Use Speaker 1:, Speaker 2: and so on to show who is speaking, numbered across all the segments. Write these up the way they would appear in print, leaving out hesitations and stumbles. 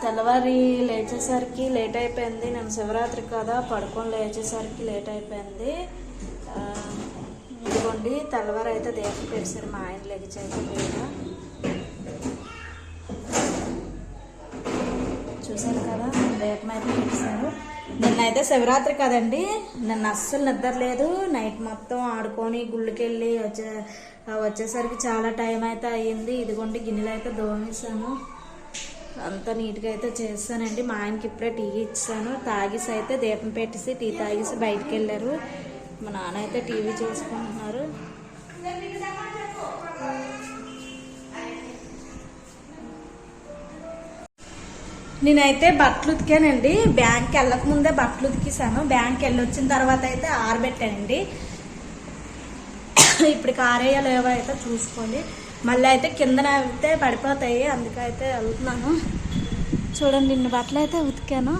Speaker 1: తెల్లవారి లేచేసరికి లేట్ అయిపోయింది. నేను శివరాత్రి కదా పడుకొని లేచేసరికి లేట్ అయిపోయింది. ఇదిగోండి తెల్లవారు అయితే దీపం పెట్టారు మా ఆయన లేచేసి లేదా చూసారు కదా, దీపం అయితే పెట్టారు. నిన్నైతే శివరాత్రి కదండి, నిన్న అస్సలు నిద్ర లేదు. నైట్ మొత్తం ఆడుకొని గుళ్ళకి వెళ్ళి వచ్చేసరికి చాలా టైం అయితే అయ్యింది. ఇదిగోండి గిన్నెలు అయితే దోమేసాను, అంతా నీట్గా అయితే చేస్తానండి. మా ఆయనకి ఇప్పుడే టీ ఇచ్చాను, తాగేసి అయితే దీపం పెట్టేసి టీ తాగేసి బయటికి వెళ్ళారు. మా నాన్న అయితే టీవీ చూసుకుంటున్నారు. నేనైతే బట్టలు ఉతికానండి. బ్యాంక్కి వెళ్ళక ముందే బట్టలు ఉతికేసాను. బ్యాంక్కి వెళ్ళి వచ్చిన తర్వాత అయితే ఆరబెట్టానండి. ఇప్పుడు ఆరేయాలో ఏవో అయితే చూసుకోండి. మళ్ళీ అయితే కిందన అయితే పడిపోతాయి, అందుకైతే వెళ్తున్నాను. చూడండి ఇన్ని బట్టలు అయితే ఉతికాను.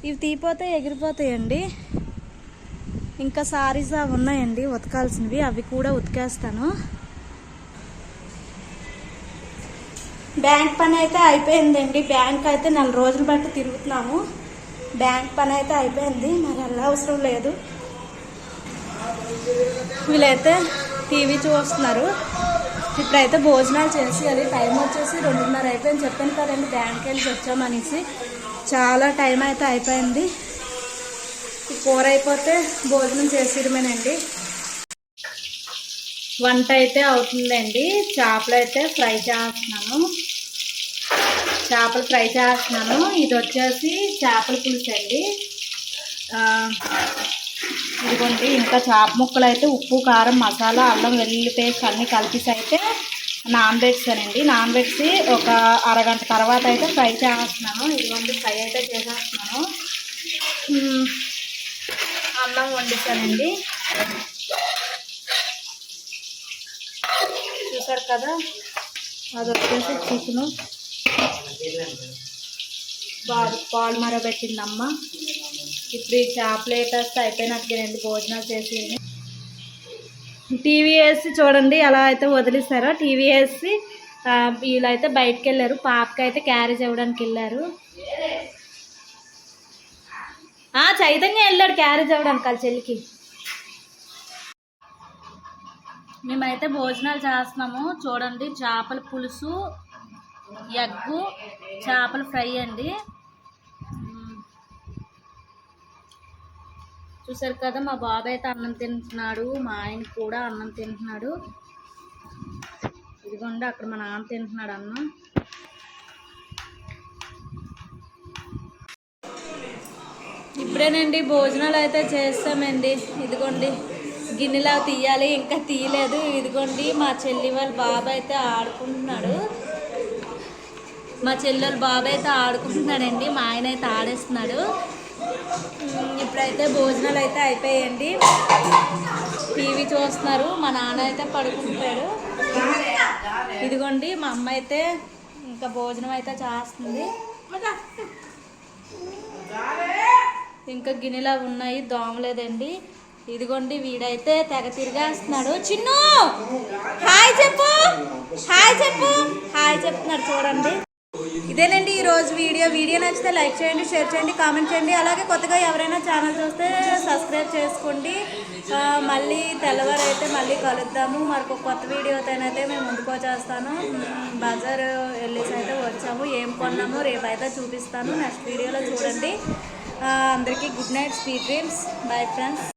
Speaker 1: ఇవి తీపోతే ఎగిరిపోతాయండి. ఇంకా సారీస్ అవి ఉన్నాయండి ఉతకాల్సినవి, అవి కూడా ఉతికేస్తాను. బ్యాంక్ పని అయితే అయిపోయిందండి. బ్యాంక్ అయితే 4 రోజులు బట్టి తిరుగుతున్నాము. బ్యాంక్ పని అయితే అయిపోయింది, మరి వెళ్ళ అవసరం లేదు. వీళ్ళైతే టీవీ చూస్తున్నారు. ఇప్పుడైతే భోజనాలు చేసి అది టైం వచ్చేసి 2:30 అయిపోయింది. చెప్పాను కదండి బ్యాంక్కి వెళ్ళి వచ్చామనేసి. చాలా టైం అయితే అయిపోయింది. కూర అయిపోతే భోజనం చేసేయడమేనండి. వంట అయితే అవుతుందండి. చేపలు అయితే ఫ్రై చేస్తున్నాను. చేపలు ఫ్రై చేస్తున్నాను. ఇది వచ్చేసి చేపల పులుసు అండి. ఇదిగోండి ఇంకా చేప ముక్కలు అయితే ఉప్పు కారం మసాలా అల్లం వెల్లుల్లి పేస్ట్ అన్నీ కలిపేసి అయితే నానబెట్టానండి. నానబెట్టి ఒక అరగంట తర్వాత అయితే ఫ్రై చేస్తున్నాను. ఇదిగోండి ఫ్రై అయితే చేసేస్తున్నాను. అన్నం వండిస్తానండి. చూసారు కదా, అది వచ్చేసి చికెను. బాబు పాలు మరబెట్టిందమ్మ. ఇప్పుడు ఈ చేపలు వేసేస్తే అయిపోయినట్టుగానండి భోజనాలు చేసి. టీవీ వేసి చూడండి అలా అయితే వదిలేస్తారో. టీవీ వేసి వీళ్ళైతే బయటకు వెళ్ళారు. పాపకి అయితే క్యారేజ్ ఇవ్వడానికి వెళ్ళారు. చైతన్య వెళ్ళాడు క్యారేజ్ ఇవ్వడానికి వాళ్ళ చెల్లికి. మేమైతే భోజనాలు చేస్తున్నాము. చూడండి చేపల పులుసు, ఎగ్గు, చేపల ఫ్రై అండి. చూసారు కదా, మా బాబాయ్ అయితే అన్నం తింటున్నాడు, మా ఆయన కూడా అన్నం తింటున్నాడు. ఇదిగోండి అక్కడ మా నాన్న తింటున్నాడు అన్నం. ఇప్పుడేనండి భోజనాలు అయితే చేస్తామండి. ఇదిగోండి గిన్నెలా తీయాలి, ఇంకా తీయలేదు. ఇదిగోండి మా చెల్లి వాళ్ళ బాబాయ్ అయితే ఆడుకుంటున్నాడు. మా చెల్లెలు బాబాయ్ అయితే ఆడుకుంటున్నాడండి. మా ఆయన అయితే ఆడేస్తున్నాడు. ఇప్పుడైతే భోజనాలు అయితే అయిపోయాయండి. టీవీ చూస్తున్నారు. మా నాన్న అయితే పడుకుంటాడు. ఇదిగోండి మా అమ్మ అయితే ఇంకా భోజనం అయితే చేస్తుంది. ఇంకా గిన్నెలా ఉన్నాయి, దోమలేదండి. ఇదిగోండి వీడైతే తెగ తిరిగేస్తున్నాడు. చిన్ను హాయ్ చెప్పు, హాయ్ చెప్పు, హాయ్ చెప్తున్నాడు చూడండి. ఇదేనండి ఈరోజు వీడియో నచ్చితే లైక్ చేయండి, షేర్ చేయండి, కామెంట్ చేయండి. అలాగే కొత్తగా ఎవరైనా ఛానల్ చూస్తే సబ్స్క్రైబ్ చేసుకోండి. మళ్ళీ తెల్లవారు అయితే మళ్ళీ కలుద్దాము. మరొక కొత్త వీడియోతోనైతే మేము ముందుకు వచ్చేస్తాను. బజార్ వెళ్ళేసి అయితే వచ్చాము, ఏం కొన్నాము రేపు అయితే చూపిస్తాను. నెక్స్ట్ వీడియోలో చూడండి. అందరికీ good night, sweet dreams. Bye friends.